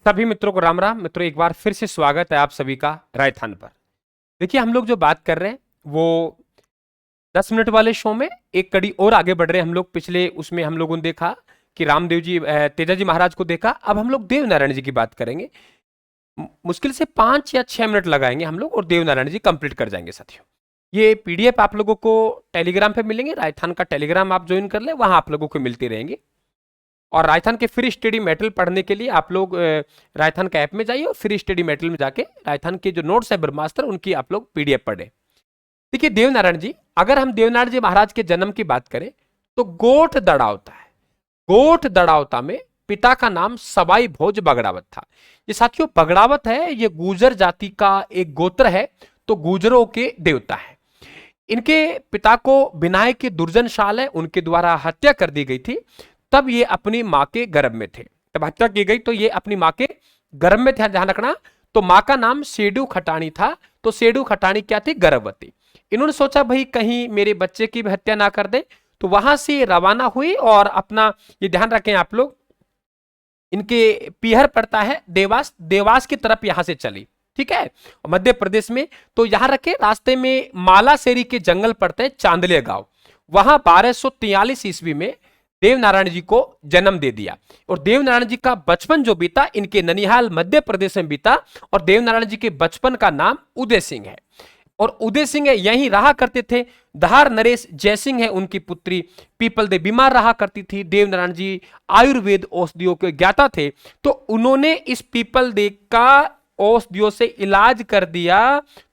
सभी मित्रों को राम राम। मित्रों, एक बार फिर से स्वागत है आप सभी का रायथान पर। देखिए, हम लोग जो बात कर रहे हैं वो 10 मिनट वाले शो में एक कड़ी और आगे बढ़ रहे हैं। हम लोग पिछले उसमें हम लोगों ने देखा कि रामदेव जी तेजा जी महाराज को देखा। अब हम लोग देव नारायण जी की बात करेंगे। मुश्किल से 5 या 6 मिनट लगाएंगे हम लोग और देव नारायण जी कंप्लीट कर जाएंगे साथियों। ये पीडीएफ आप लोगों को टेलीग्राम पे मिलेंगे। रायथान का टेलीग्राम आप ज्वाइन कर ले, वहां आप लोगों को मिलती रहेंगे। और रायथान के फ्री स्टडी मेटेरियल पढ़ने के लिए आप लोग रायथान का ऐप में जाइए और फ्री स्टडी मेटेरियल में जाके रायथान के जो नोट्स है ब्रह्मास्त्र उनकी आप लोग पीडीएफ पढ़ें। देखिए देवनारायण जी, अगर हम देवनारायण जी महाराज के जन्म की बात करें तो गोठ दड़ावता है। गोठ दड़ावता में पिता का नाम सवाई भोज बगड़ावत था। ये साथियों बगड़ावत है, ये गुर्जर जाति का एक गोत्र है, तो गुर्जरों के देवता है। इनके पिता को बिनाय के दुर्जनशाल है, उनके द्वारा हत्या कर दी गई थी। तब ये अपनी माँ के गर्भ में थे। तब हत्या की गई तो ये अपनी माँ के गर्भ में थे, ध्यान रखना। तो माँ का नाम सेडू खटाणी था। तो सेडू खटाणी क्या थी? गर्भवती। इन्होंने सोचा भाई कहीं मेरे बच्चे की भी हत्या ना कर दे, तो वहां से रवाना हुई और अपना, ये ध्यान रखें आप लोग, इनके पीहर पड़ता है देवास, देवास की तरफ यहां से चली, ठीक है, मध्य प्रदेश में। तो यहां रखे रास्ते में मालासेरी के जंगल पड़ते हैं, चांदलिया गांव। वहां 1243 ईस्वी में देवनारायण जी को जन्म दे दिया। और देवनारायण जी का बचपन जो बीता इनके ननिहाल मध्य प्रदेश में बीता। और देवनारायण जी के बचपन का नाम उदय सिंह है। और उदय सिंह यहीं रहा करते थे। धार नरेश जयसिंह है उनकी पुत्री। पीपल दे बीमार रहा करती थी। देवनारायण जी आयुर्वेद औषधियों के ज्ञाता थे, तो उन्होंने इस पीपल दे का औषधियों से इलाज कर दिया।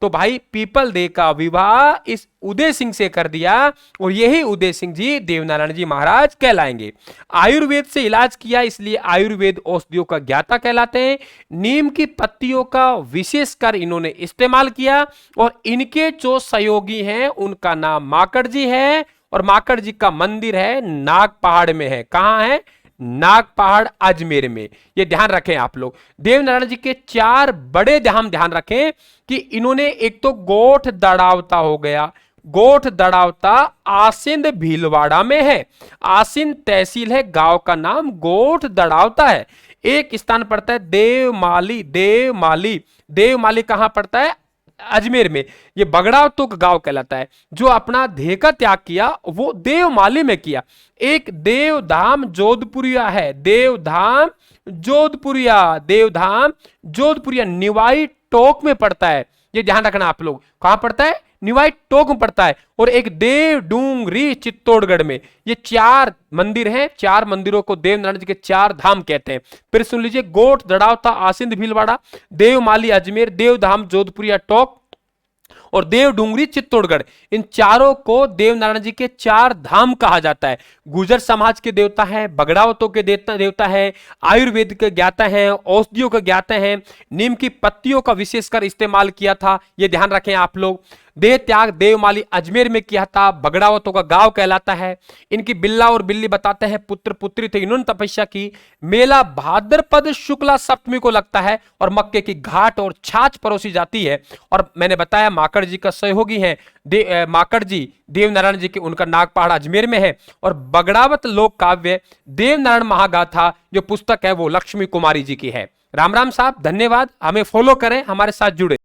तो भाई पीपल दे का विवाह इस उदय सिंह से कर दिया और यही उदय सिंह जी देवनारायण जी महाराज कहलाएंगे। आयुर्वेद से इलाज किया, इसलिए आयुर्वेद औषधियों का ज्ञाता कहलाते हैं। नीम की पत्तियों का विशेषकर इन्होंने इस्तेमाल किया। और इनके जो सहयोगी हैं उनका नाम माकड़ जी है। और माकड़ जी का मंदिर है नाग पहाड़ में है। कहां है? नाग पहाड़ अजमेर में। ये ध्यान रखें आप लोग। देवनारायण जी के 4 बड़े ध्यान रखें कि इन्होंने, एक तो गोठ दड़ावता हो गया। गोठ दड़ावता आसिंद भीलवाड़ा में है। आसिंद तहसील है, गांव का नाम गोठ दड़ावता है। एक स्थान पड़ता है देवमाली। देवमाली, देवमाली कहां पड़ता है? अजमेर में। ये बगड़ावतों का गांव कहलाता है। जो अपना देह का त्याग किया वो देवमाली में किया। एक देवधाम जोधपुरिया है। देवधाम जोधपुरिया, देवधाम जोधपुरिया निवाई टोक में पड़ता है। ये ध्यान रखना आप लोग। कहां पड़ता है? निवाई टोक में पड़ता है। और एक देव डूंगरी चित्तौड़गढ़ में। ये 4 मंदिर हैं। 4 मंदिरों को देवनारायण जी के 4 धाम कहते हैं। फिर सुन लीजिए, गोठ दड़ावता आसिंद भीलवाड़ा, देवमाली अजमेर, देवधाम जोधपुरिया टोक और देव डूंगरी चित्तौड़गढ़। इन चारों को देवनारायण जी के 4 धाम कहा जाता है। गुर्जर समाज के देवता है, बगड़ावतों के देवता है, आयुर्वेद के ज्ञाता है, औषधियों के ज्ञाता है, नीम की पत्तियों का विशेषकर इस्तेमाल किया था। यह ध्यान रखें आप लोग। देह त्याग देवमाली अजमेर में किया था। बगड़ावतों का गांव कहलाता है। इनकी बिल्ला और बिल्ली बताते हैं पुत्र पुत्री थे। इन्होंने तपस्या की। मेला भाद्रपद शुक्ला सप्तमी को लगता है और मक्के की घाट और छाछ परोसी जाती है। और मैंने बताया माकड़ जी का सहयोगी है माकड़ जी देवनारायण जी के, उनका नाग पहाड़ अजमेर में है। और बगड़ावत लोक काव्य देवनारायण महागाथा जो पुस्तक है वो लक्ष्मी कुमारी जी की है। राम राम साहब, धन्यवाद। हमें फॉलो करें, हमारे साथ जुड़े।